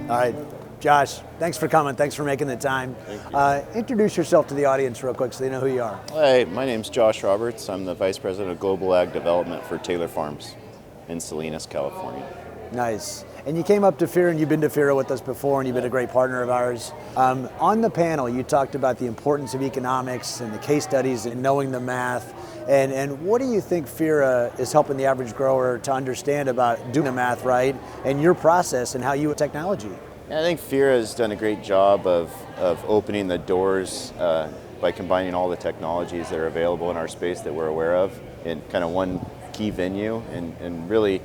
All right, Josh, thanks for coming. Thanks for making the time. Introduce yourself to the audience real quick so they know who you are. Hi, my name's Josh Roberts. I'm the Vice President of Global Ag Development for Taylor Farms in Salinas, California. Nice. And you came up to FIRA, and you've been to FIRA with us before, and you've been a great partner of ours. On the panel, you talked about the importance of economics and the case studies and knowing the math. And what do you think FIRA is helping the average grower to understand about doing the math right and your process and how you with technology? I think FIRA has done a great job of opening the doors by combining all the technologies that are available in our space that we're aware of in kind of one key venue. And really,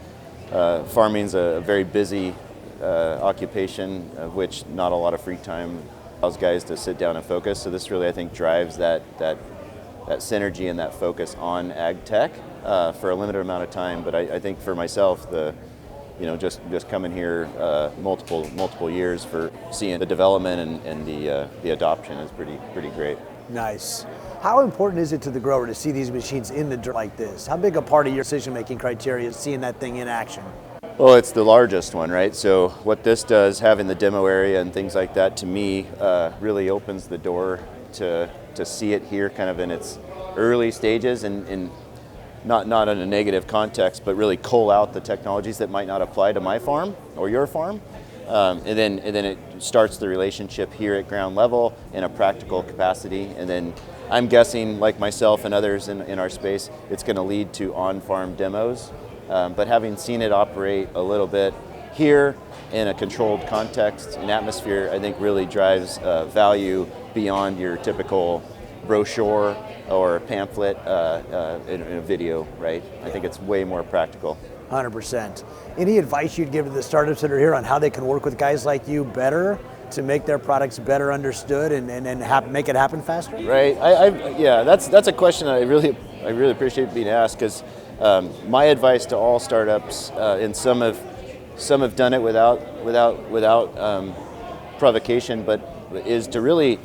farming's a very busy occupation, of which not a lot of free time allows guys to sit down and focus. So this really, I think, drives that synergy and that focus on ag tech for a limited amount of time. But I think for myself, just coming here multiple years for seeing the development and the adoption is pretty great. Nice. How important is it to the grower to see these machines in the dirt like this? How big a part of your decision-making criteria is seeing that thing in action? Well, it's the largest one, right? So what this does, having the demo area and things like that, to me, really opens the door to see it here kind of in its early stages and not in a negative context, but really cull out the technologies that might not apply to my farm or your farm. And then it starts the relationship here at ground level in a practical capacity. And then I'm guessing, like myself and others in our space, it's going to lead to on-farm demos. But having seen it operate a little bit here in a controlled context and atmosphere, I think really drives value beyond your typical brochure or pamphlet in a video, right? I think it's way more practical. 100%. Any advice you'd give to the startups that are here on how they can work with guys like you better to make their products better understood and make it happen faster? Right. Yeah, that's a question I really appreciate being asked, because my advice to all startups, and some have done it without provocation, but is to really,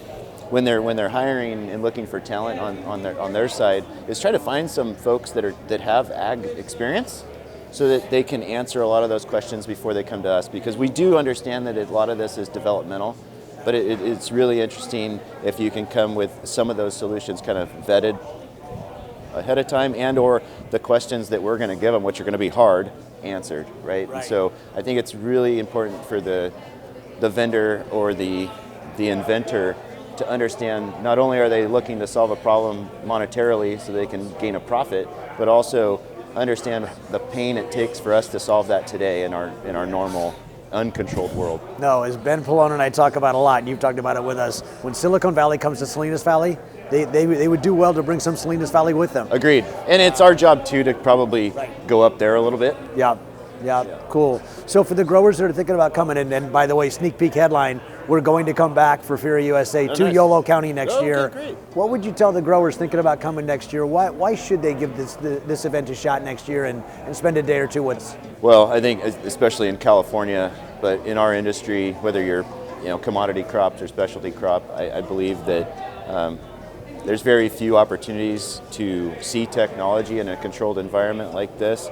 when they're hiring and looking for talent on their side, is try to find some folks that have ag experience, so that they can answer a lot of those questions before they come to us, because we do understand that a lot of this is developmental, but it's really interesting if you can come with some of those solutions kind of vetted ahead of time, and or the questions that we're going to give them, which are going to be hard, answered, right? And so I think it's really important for the vendor or the inventor to understand not only are they looking to solve a problem monetarily so they can gain a profit, but also understand the pain it takes for us to solve that today in our normal, uncontrolled world. No, as Ben Pallone and I talk about a lot, and you've talked about it with us, when Silicon Valley comes to Salinas Valley, they would do well to bring some Salinas Valley with them. Agreed. And it's our job too to probably go up there a little bit. Yeah, cool. So for the growers that are thinking about coming in, and by the way, sneak peek headline, we're going to come back for FIRA USA to Yolo County next year. Great. What would you tell the growers thinking about coming next year? Why should they give this event a shot next year and spend a day or two with us? Well, I think especially in California, but in our industry, whether you're commodity crops or specialty crop, I believe that there's very few opportunities to see technology in a controlled environment like this.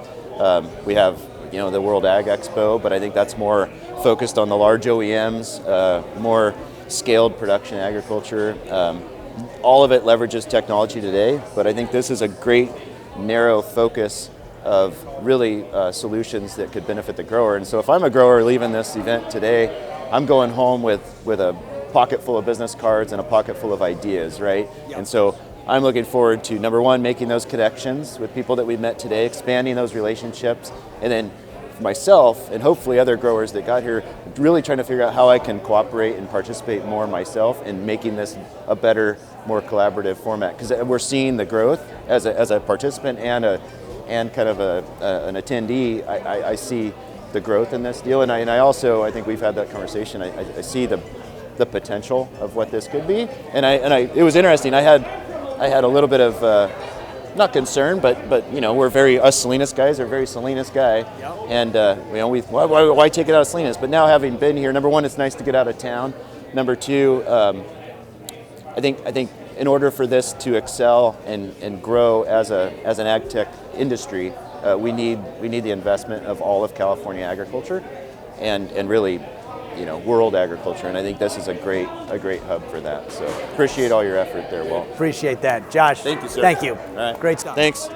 We have the World Ag Expo, but I think that's more focused on the large OEMs, more scaled production agriculture. All of it leverages technology today, but I think this is a great narrow focus of really solutions that could benefit the grower. And so if I'm a grower leaving this event today, I'm going home with a pocket full of business cards and a pocket full of ideas, right? Yep. And so I'm looking forward to, number one, making those connections with people that we've met today, expanding those relationships, and then for myself and hopefully other growers that got here, really trying to figure out how I can cooperate and participate more myself in making this a better, more collaborative format. Because we're seeing the growth as a participant and kind of an attendee. I see the growth in this deal, and I also, I think we've had that conversation. I see the potential of what this could be, and it was interesting. I had a little bit of not concern, but we're us Salinas guys are very Salinas guy, and why take it out of Salinas? But now having been here, number one, it's nice to get out of town. Number two, I think in order for this to excel and grow as an ag tech industry, we need the investment of all of California agriculture, and really world agriculture, and I think this is a great hub for that. So appreciate all your effort there, Walt. Appreciate that. Josh. Thank you, sir. Thank you. All right. Great stuff. Thanks.